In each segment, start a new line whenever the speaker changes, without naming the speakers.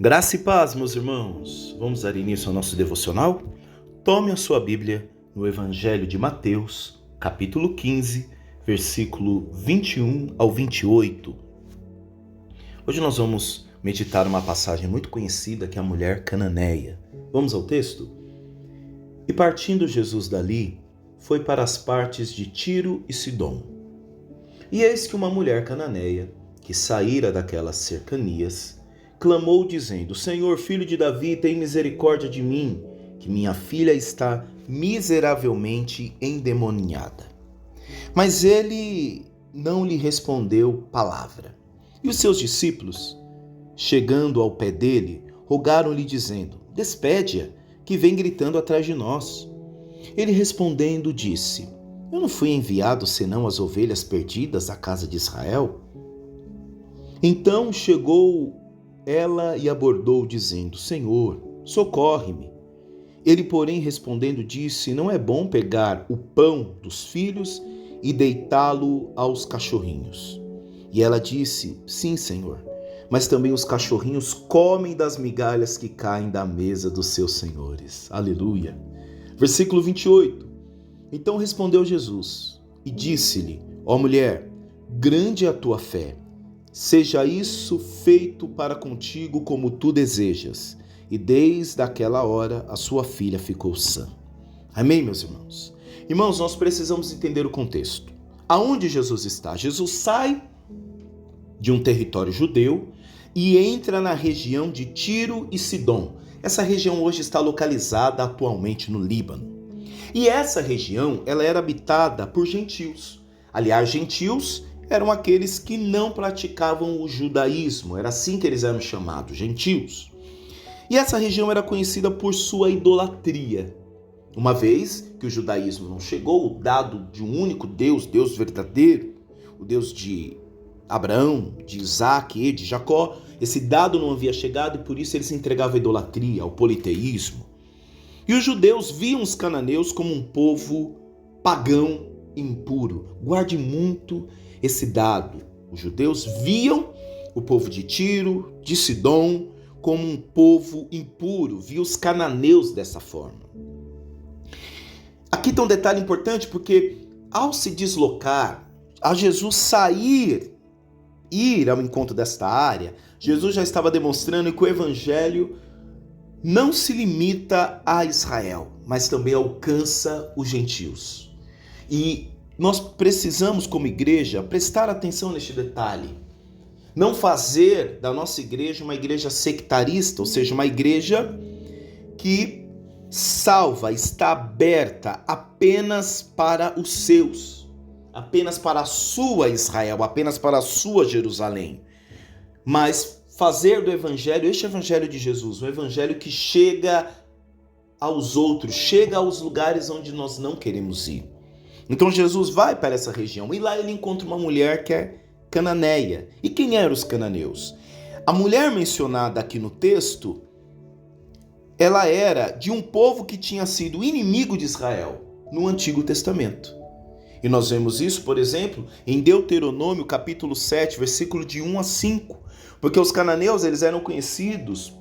Graça e paz, meus irmãos. Vamos dar início ao nosso devocional? Tome a sua Bíblia no Evangelho de Mateus, capítulo 15, versículo 21 ao 28. Hoje nós vamos meditar uma passagem muito conhecida que é a mulher cananeia. Vamos ao texto? E partindo Jesus dali, foi para as partes de Tiro e Sidom. E eis que uma mulher cananeia, que saíra daquelas cercanias, clamou dizendo: Senhor, filho de Davi, tem misericórdia de mim, que minha filha está miseravelmente endemoniada. Mas ele não lhe respondeu palavra. E os seus discípulos, chegando ao pé dele, rogaram-lhe dizendo: Despede-a, que vem gritando atrás de nós. Ele respondendo disse: Eu não fui enviado senão as ovelhas perdidas à casa de Israel? Então chegou ela e abordou, dizendo: Senhor, socorre-me. Ele, porém, respondendo, disse: Não é bom pegar o pão dos filhos e deitá-lo aos cachorrinhos. E ela disse: Sim, Senhor, mas também os cachorrinhos comem das migalhas que caem da mesa dos seus senhores. Aleluia. Versículo 28. Então respondeu Jesus e disse-lhe: Ó mulher, grande é a tua fé. Seja isso feito para contigo como tu desejas. E desde aquela hora a sua filha ficou sã. Amém, meus irmãos? Irmãos, nós precisamos entender o contexto. Aonde Jesus está? Jesus sai de um território judeu e entra na região de Tiro e Sidom. Essa região hoje está localizada atualmente no Líbano. E essa região, ela era habitada por gentios. Aliás, gentios eram aqueles que não praticavam o judaísmo, era assim que eles eram chamados, gentios. E essa região era conhecida por sua idolatria. Uma vez que o judaísmo não chegou, o dado de um único Deus, Deus verdadeiro, o Deus de Abraão, de Isaac e de Jacó, esse dado não havia chegado e por isso eles se entregavam à idolatria, ao politeísmo. E os judeus viam os cananeus como um povo pagão impuro. Guarde muito esse dado. Os judeus viam o povo de Tiro, de Sidom, como um povo impuro. Viam os cananeus dessa forma. Aqui tem um detalhe importante, porque ao se deslocar, a Jesus ir ao encontro desta área, Jesus já estava demonstrando que o evangelho não se limita a Israel, mas também alcança os gentios. E nós precisamos, como igreja, prestar atenção neste detalhe. Não fazer da nossa igreja uma igreja sectarista, ou seja, uma igreja que salva, está aberta apenas para os seus, apenas para a sua Israel, apenas para a sua Jerusalém. Mas fazer do evangelho, este evangelho de Jesus, um evangelho que chega aos outros, chega aos lugares onde nós não queremos ir. Então Jesus vai para essa região e lá ele encontra uma mulher que é cananeia. E quem eram os cananeus? A mulher mencionada aqui no texto, ela era de um povo que tinha sido inimigo de Israel no Antigo Testamento. E nós vemos isso, por exemplo, em Deuteronômio capítulo 7, versículo de 1 a 5. Porque os cananeus eles eram conhecidos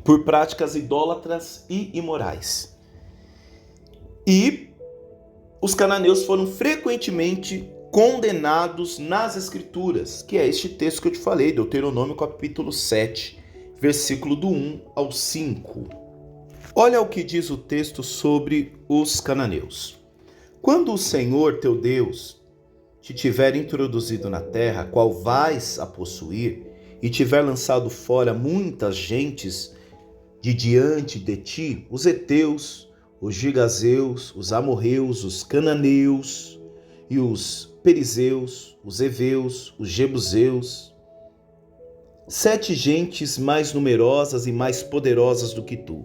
por práticas idólatras e imorais. E os cananeus foram frequentemente condenados nas Escrituras, que é este texto que eu te falei, Deuteronômio capítulo 7, versículo do 1 ao 5. Olha o que diz o texto sobre os cananeus. Quando o Senhor teu Deus te tiver introduzido na terra, qual vais a possuir, e tiver lançado fora muitas gentes de diante de ti, os heteus, os gigazeus, os amorreus, os cananeus e os perizeus, os heveus, os jebuseus, 7 gentes mais numerosas e mais poderosas do que tu.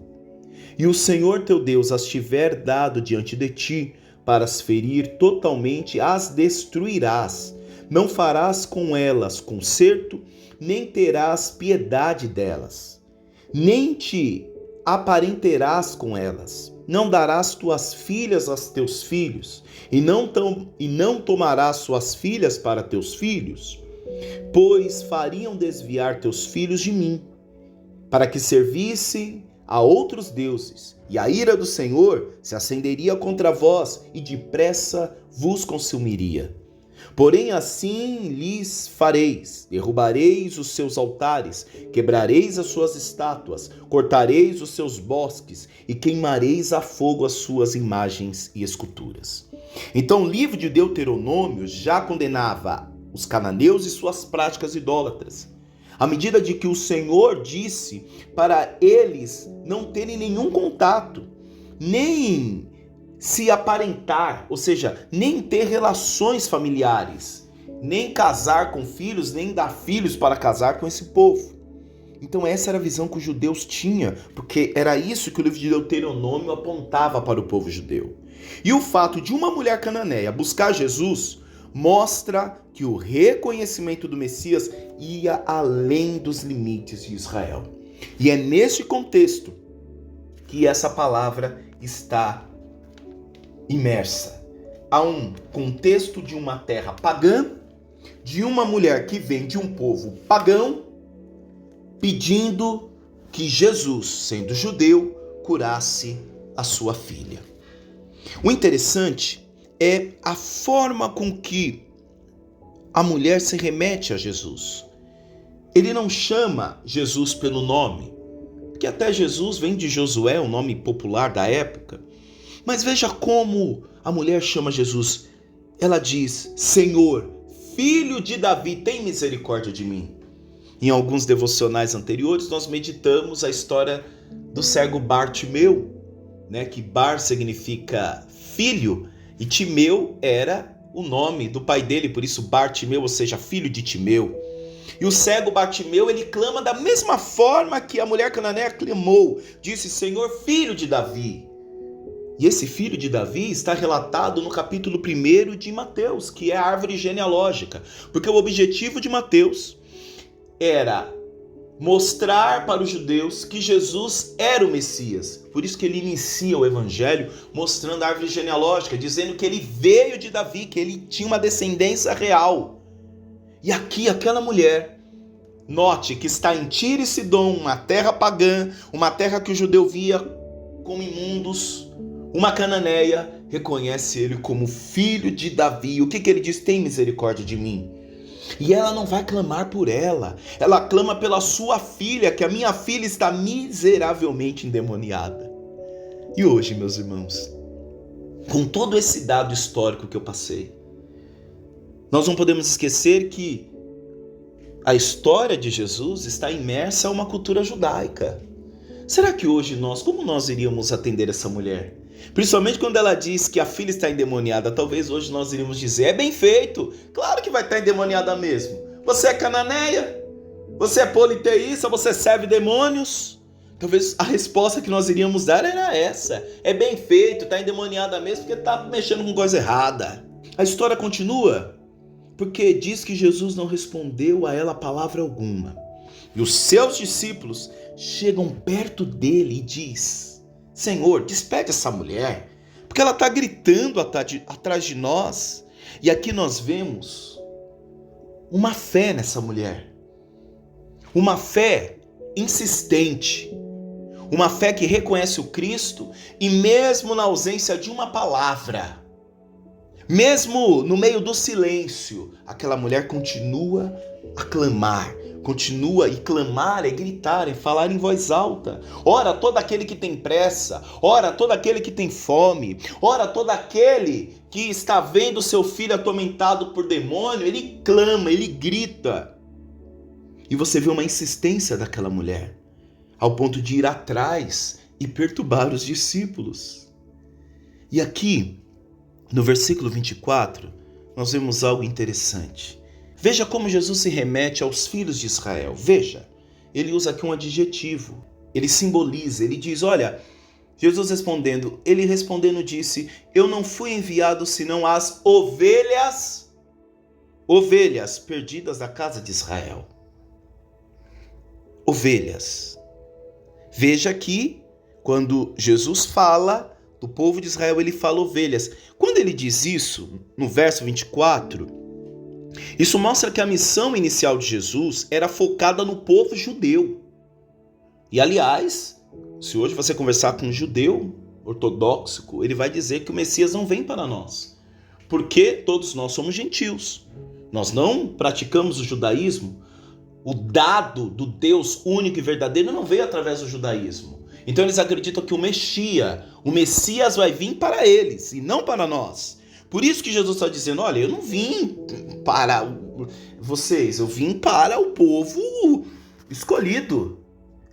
E o Senhor teu Deus as tiver dado diante de ti, para as ferir totalmente, as destruirás. Não farás com elas conserto, nem terás piedade delas, nem te aparenterás com elas. Não darás tuas filhas aos teus filhos, e não tomarás suas filhas para teus filhos, pois fariam desviar teus filhos de mim, para que servissem a outros deuses, e a ira do Senhor se acenderia contra vós, e depressa vos consumiria. Porém assim lhes fareis: derrubareis os seus altares, quebrareis as suas estátuas, cortareis os seus bosques, e queimareis a fogo as suas imagens e esculturas. Então o livro de Deuteronômio já condenava os cananeus e suas práticas idólatras, à medida de que o Senhor disse para eles não terem nenhum contato, nem se aparentar, ou seja, nem ter relações familiares, nem casar com filhos, nem dar filhos para casar com esse povo. Então essa era a visão que os judeus tinham, porque era isso que o livro de Deuteronômio apontava para o povo judeu. E o fato de uma mulher cananeia buscar Jesus mostra que o reconhecimento do Messias ia além dos limites de Israel. E é neste contexto que essa palavra está imersa. Há um contexto de uma terra pagã, de uma mulher que vem de um povo pagão, pedindo que Jesus, sendo judeu, curasse a sua filha. O interessante é a forma com que a mulher se remete a Jesus. Ele não chama Jesus pelo nome, porque até Jesus vem de Josué, um nome popular da época. Mas veja como a mulher chama Jesus. Ela diz: Senhor, filho de Davi, tem misericórdia de mim. Em alguns devocionais anteriores, nós meditamos a história do cego Bartimeu, que Bar significa filho, e Timeu era o nome do pai dele, por isso Bartimeu, ou seja, filho de Timeu. E o cego Bartimeu, ele clama da mesma forma que a mulher cananeia clamou, disse: Senhor, filho de Davi. E esse filho de Davi está relatado no capítulo 1 de Mateus, que é a árvore genealógica, porque o objetivo de Mateus era mostrar para os judeus que Jesus era o Messias. Por isso que ele inicia o evangelho mostrando a árvore genealógica, dizendo que ele veio de Davi, que ele tinha uma descendência real. E aqui aquela mulher, note que está em Tiro e Sidom, uma terra pagã, uma terra que o judeu via como imundos, uma cananeia, reconhece ele como filho de Davi. O que ele diz? Tem misericórdia de mim. E ela não vai clamar por ela clama pela sua filha, que a minha filha está miseravelmente endemoniada. E hoje, meus irmãos, com todo esse dado histórico que eu passei, nós não podemos esquecer que a história de Jesus está imersa a uma cultura judaica. Será que hoje como nós iríamos atender essa mulher? Principalmente quando ela diz que a filha está endemoniada, talvez hoje nós iríamos dizer: é bem feito, claro que vai estar endemoniada mesmo. Você é cananeia, você é politeísta, você serve demônios. Talvez a resposta que nós iríamos dar era essa: é bem feito, está endemoniada mesmo porque está mexendo com coisa errada. A história continua, porque diz que Jesus não respondeu a ela palavra alguma. E os seus discípulos chegam perto dele e diz: Senhor, despede essa mulher, porque ela está gritando atrás de nós. E aqui nós vemos uma fé nessa mulher, uma fé insistente, uma fé que reconhece o Cristo e mesmo na ausência de uma palavra, mesmo no meio do silêncio, aquela mulher continua a clamar. Continua, e clamar é gritar, é falar em voz alta. Ora, todo aquele que tem pressa, ora, todo aquele que tem fome, ora, todo aquele que está vendo seu filho atormentado por demônio, ele clama, ele grita. E você vê uma insistência daquela mulher, ao ponto de ir atrás e perturbar os discípulos. E aqui, no versículo 24, nós vemos algo interessante. Veja como Jesus se remete aos filhos de Israel. Veja, ele usa aqui um adjetivo. Ele simboliza, ele diz, olha, Jesus respondendo, ele respondendo disse: eu não fui enviado senão às ovelhas perdidas da casa de Israel. Ovelhas. Veja aqui, quando Jesus fala do povo de Israel, ele fala ovelhas. Quando ele diz isso, no verso 24, isso mostra que a missão inicial de Jesus era focada no povo judeu. E aliás, se hoje você conversar com um judeu ortodoxo, ele vai dizer que o Messias não vem para nós, porque todos nós somos gentios. Nós não praticamos o judaísmo. O dado do Deus único e verdadeiro não veio através do judaísmo. Então eles acreditam que o Messias vai vir para eles e não para nós. Por isso que Jesus está dizendo, olha, eu não vim para vocês, eu vim para o povo escolhido.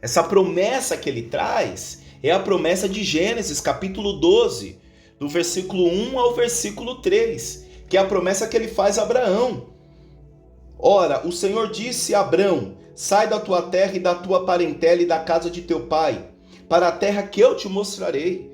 Essa promessa que ele traz é a promessa de Gênesis, capítulo 12, do versículo 1 ao versículo 3, que é a promessa que ele faz a Abraão. Ora, o Senhor disse a Abrão, sai da tua terra e da tua parentela e da casa de teu pai, para a terra que eu te mostrarei,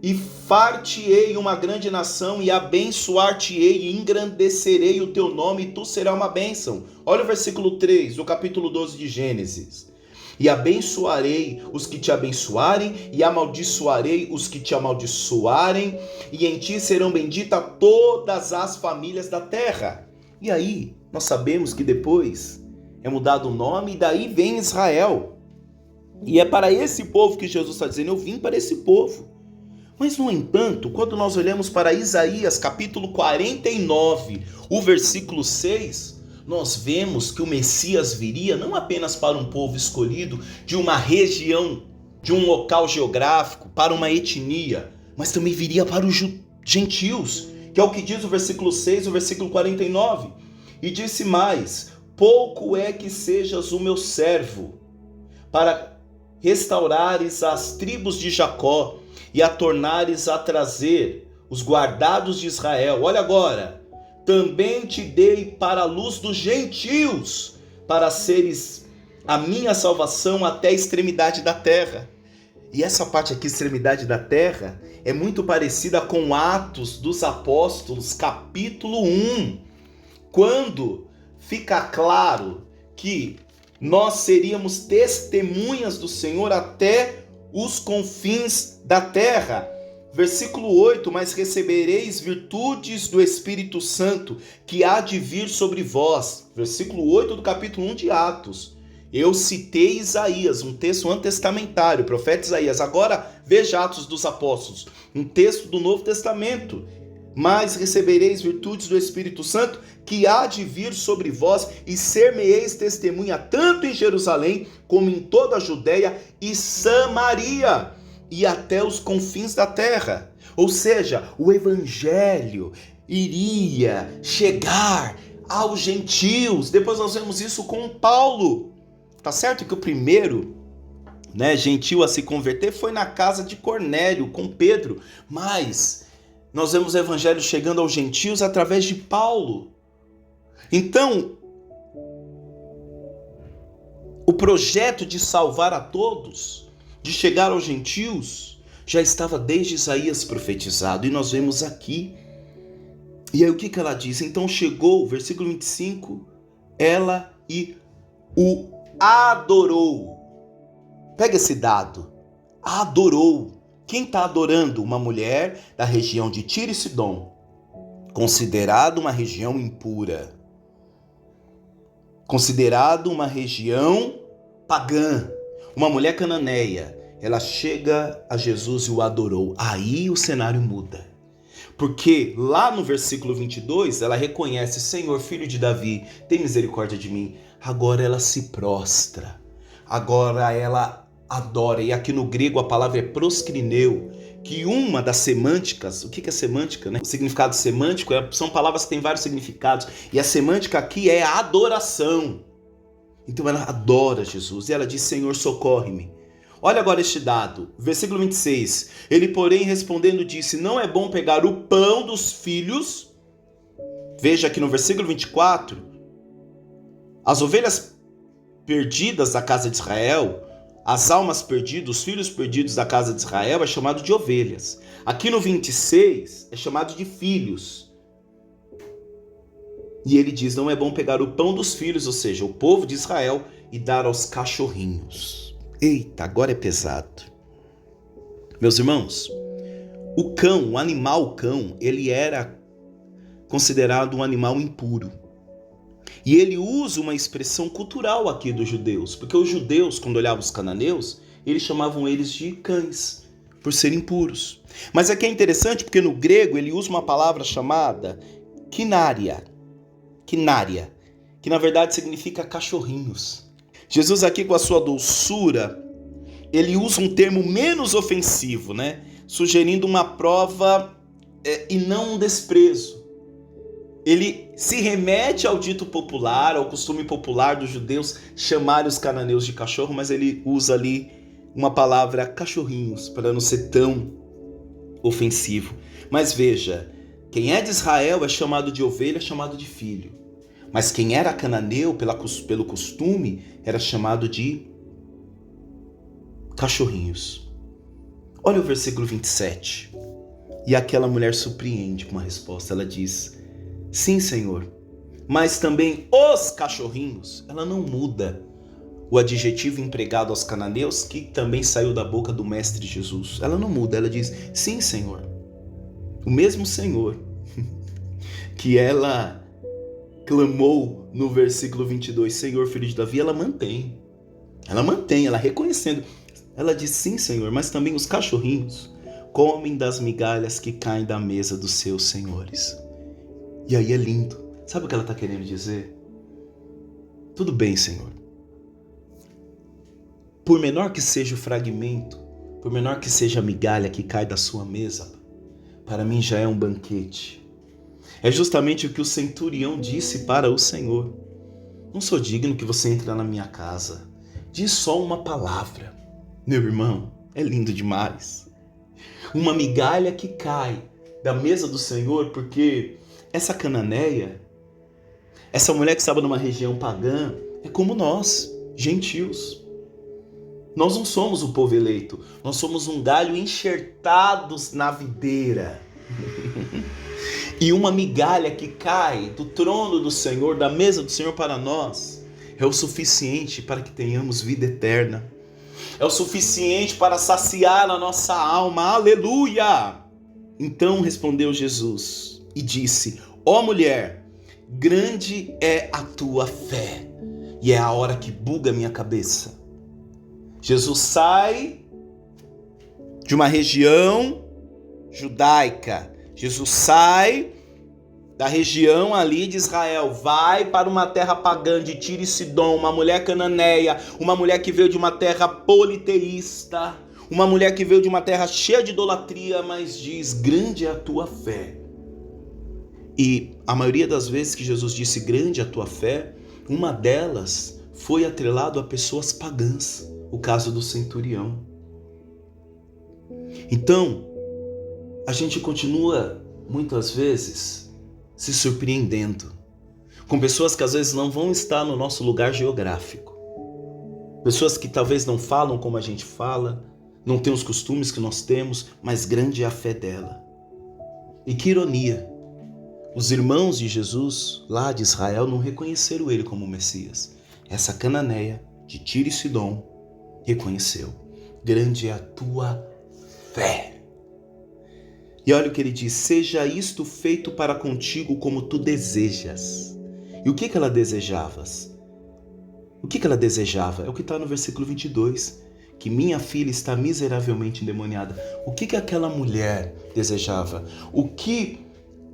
e far-te-ei uma grande nação, e abençoar-te-ei, e engrandecerei o teu nome, e tu serás uma bênção. Olha o versículo 3 do capítulo 12 de Gênesis. E abençoarei os que te abençoarem, e amaldiçoarei os que te amaldiçoarem, e em ti serão benditas todas as famílias da terra. E aí, nós sabemos que depois é mudado o nome, e daí vem Israel. E é para esse povo que Jesus está dizendo, eu vim para esse povo. Mas, no entanto, quando nós olhamos para Isaías, capítulo 49, o versículo 6, nós vemos que o Messias viria não apenas para um povo escolhido, de uma região, de um local geográfico, para uma etnia, mas também viria para os gentios, que é o que diz o versículo 6, o versículo 49. E disse mais, pouco é que sejas o meu servo, para restaurares as tribos de Jacó, e a tornares a trazer os guardados de Israel. Olha agora, também te dei para a luz dos gentios, para seres a minha salvação até a extremidade da terra. E essa parte aqui, extremidade da terra, é muito parecida com Atos dos Apóstolos, capítulo 1, quando fica claro que nós seríamos testemunhas do Senhor até os confins da terra. Versículo 8, mas recebereis virtudes do Espírito Santo, que há de vir sobre vós. Versículo 8 do capítulo 1 de Atos. Eu citei Isaías, um texto antestamentário, profeta Isaías. Agora veja Atos dos Apóstolos, um texto do Novo Testamento. Mas recebereis virtudes do Espírito Santo, que há de vir sobre vós, e ser-me-eis testemunha tanto em Jerusalém, como em toda a Judéia e Samaria, e até os confins da terra. Ou seja, o evangelho iria chegar aos gentios. Depois nós vemos isso com Paulo. Tá certo que o primeiro gentil a se converter foi na casa de Cornélio, com Pedro. Mas nós vemos o evangelho chegando aos gentios através de Paulo. Então, o projeto de salvar a todos, de chegar aos gentios, já estava desde Isaías profetizado, e nós vemos aqui. E aí o que ela diz? Então chegou, versículo 25, ela e o adorou. Pega esse dado, adorou. Quem está adorando? Uma mulher da região de Tiro e Sidom, considerado uma região impura, considerado uma região pagã, uma mulher cananeia. Ela chega a Jesus e o adorou. Aí o cenário muda. Porque lá no versículo 22, ela reconhece, Senhor, filho de Davi, tem misericórdia de mim. Agora ela se prostra. Agora ela adora. E aqui no grego a palavra é proskrineu, que uma das semânticas, o que é semântica, né? O significado semântico são palavras que têm vários significados. E a semântica aqui é a adoração. Então ela adora Jesus e ela diz, Senhor, socorre-me. Olha agora este dado, versículo 26. Ele, porém, respondendo, disse, não é bom pegar o pão dos filhos. Veja aqui no versículo 24, as ovelhas perdidas da casa de Israel, as almas perdidas, os filhos perdidos da casa de Israel é chamado de ovelhas. Aqui no 26 é chamado de filhos. E ele diz, não é bom pegar o pão dos filhos, ou seja, o povo de Israel, e dar aos cachorrinhos. Eita, agora é pesado. Meus irmãos, o cão, o animal cão, ele era considerado um animal impuro. E ele usa uma expressão cultural aqui dos judeus, porque os judeus, quando olhavam os cananeus, eles chamavam eles de cães, por serem puros. Mas aqui é interessante porque no grego ele usa uma palavra chamada kinária, que na verdade significa cachorrinhos. Jesus aqui com a sua doçura, ele usa um termo menos ofensivo, né? Sugerindo uma prova e não um desprezo. Ele se remete ao dito popular, ao costume popular dos judeus chamarem os cananeus de cachorro, mas ele usa ali uma palavra cachorrinhos, para não ser tão ofensivo. Mas veja, quem é de Israel é chamado de ovelha, é chamado de filho. Mas quem era cananeu, pelo costume, era chamado de cachorrinhos. Olha o versículo 27. E aquela mulher surpreende com uma resposta. Ela diz: sim, Senhor, mas também os cachorrinhos. Ela não muda o adjetivo empregado aos cananeus, que também saiu da boca do mestre Jesus. Ela não muda, ela diz: sim, Senhor. O mesmo Senhor que ela clamou no versículo 22, Senhor, filho de Davi, ela mantém, ela reconhecendo. Ela diz: sim, Senhor, mas também os cachorrinhos comem das migalhas que caem da mesa dos seus senhores. E aí é lindo. Sabe o que ela está querendo dizer? Tudo bem, Senhor. Por menor que seja o fragmento, por menor que seja a migalha que cai da sua mesa, para mim já é um banquete. É justamente o que o centurião disse para o Senhor. Não sou digno que você entre na minha casa. Diz só uma palavra. Meu irmão, é lindo demais. Uma migalha que cai da mesa do Senhor, porque essa cananeia, essa mulher que estava numa região pagã, é como nós, gentios. Nós não somos o povo eleito, nós somos um galho enxertados na videira. E uma migalha que cai do trono do Senhor, da mesa do Senhor para nós, é o suficiente para que tenhamos vida eterna. É o suficiente para saciar a nossa alma. Aleluia! Então respondeu Jesus e disse: ó mulher, grande é a tua fé. E é a hora que buga a minha cabeça. Jesus sai de uma região judaica. Jesus sai da região ali de Israel, vai para uma terra pagã de Tiro e Sidom, uma mulher cananeia, uma mulher que veio de uma terra politeísta, uma mulher que veio de uma terra cheia de idolatria, mas diz: grande é a tua fé. E a maioria das vezes que Jesus disse grande é a tua fé, uma delas foi atrelado a pessoas pagãs, o caso do centurião. Então, a gente continua muitas vezes se surpreendendo com pessoas que às vezes não vão estar no nosso lugar geográfico. Pessoas que talvez não falam como a gente fala, não têm os costumes que nós temos, mas grande é a fé dela. E que ironia, os irmãos de Jesus lá de Israel não reconheceram ele como Messias. Essa cananeia de Tiro e Sidom reconheceu. Grande é a tua fé. E olha o que ele diz: seja isto feito para contigo como tu desejas. E o que ela desejava? O que ela desejava? É o que está no versículo 22. Que minha filha está miseravelmente endemoniada. O que aquela mulher desejava?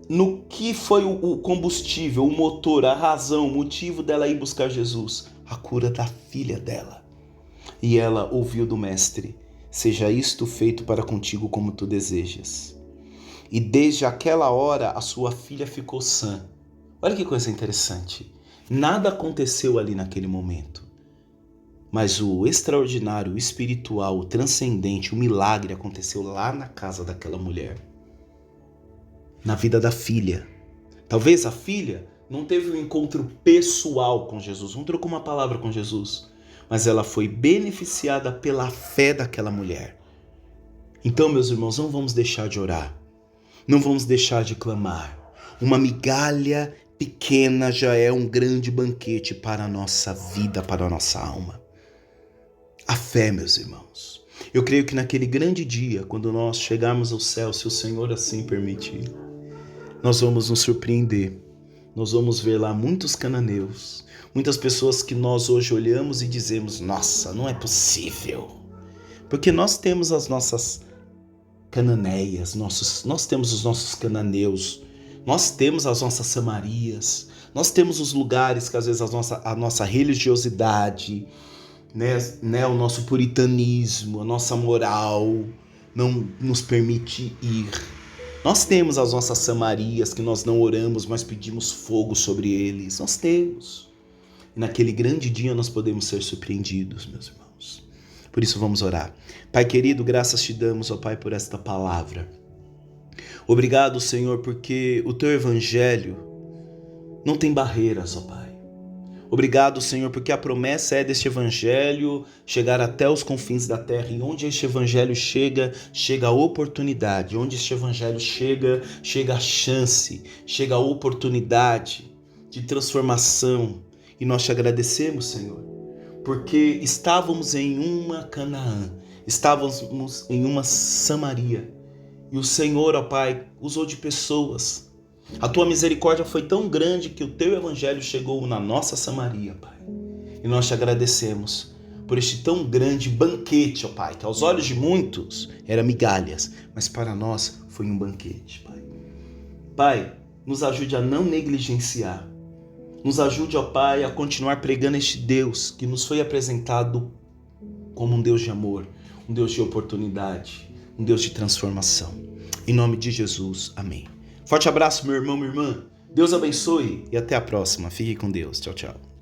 No que foi o combustível, o motor, a razão, o motivo dela ir buscar Jesus? A cura da filha dela. E ela ouviu do mestre: seja isto feito para contigo como tu desejas. E desde aquela hora a sua filha ficou sã. Olha que coisa interessante. Nada aconteceu ali naquele momento. Mas o extraordinário, o espiritual, o transcendente, o milagre aconteceu lá na casa daquela mulher. Na vida da filha. Talvez a filha não teve um encontro pessoal com Jesus, não trocou uma palavra com Jesus, mas ela foi beneficiada pela fé daquela mulher. Então, meus irmãos, não vamos deixar de orar. Não vamos deixar de clamar. Uma migalha pequena já é um grande banquete para a nossa vida, para a nossa alma. A fé, meus irmãos. Eu creio que naquele grande dia, quando nós chegarmos ao céu, se o Senhor assim permitir, nós vamos nos surpreender. Nós vamos ver lá muitos cananeus, muitas pessoas que nós hoje olhamos e dizemos: nossa, não é possível. Porque nós temos as nossas cananeias, nós temos os nossos cananeus, nós temos as nossas samarias, nós temos os lugares que às vezes a nossa religiosidade, né, o nosso puritanismo, a nossa moral não nos permite ir. Nós temos as nossas samarias que nós não oramos, mas pedimos fogo sobre eles. Nós temos. E naquele grande dia nós podemos ser surpreendidos, meus irmãos. Por isso vamos orar. Pai querido, graças te damos, ó Pai, por esta palavra. Obrigado, Senhor, porque o teu evangelho não tem barreiras, ó Pai. Obrigado, Senhor, porque a promessa é deste evangelho chegar até os confins da terra. E onde este evangelho chega, chega a oportunidade. Onde este evangelho chega, chega a chance, chega a oportunidade de transformação. E nós te agradecemos, Senhor, porque estávamos em uma Canaã, estávamos em uma Samaria. E o Senhor, ó Pai, usou de pessoas. A tua misericórdia foi tão grande que o teu evangelho chegou na nossa Samaria, Pai. E nós te agradecemos por este tão grande banquete, ó Pai, que aos olhos de muitos era migalhas, mas para nós foi um banquete, Pai. Pai, nos ajude a não negligenciar. Nos ajude, ó Pai, a continuar pregando este Deus que nos foi apresentado como um Deus de amor, um Deus de oportunidade, um Deus de transformação. Em nome de Jesus, amém. Forte abraço, meu irmão, minha irmã. Deus abençoe e até a próxima. Fique com Deus. Tchau, tchau.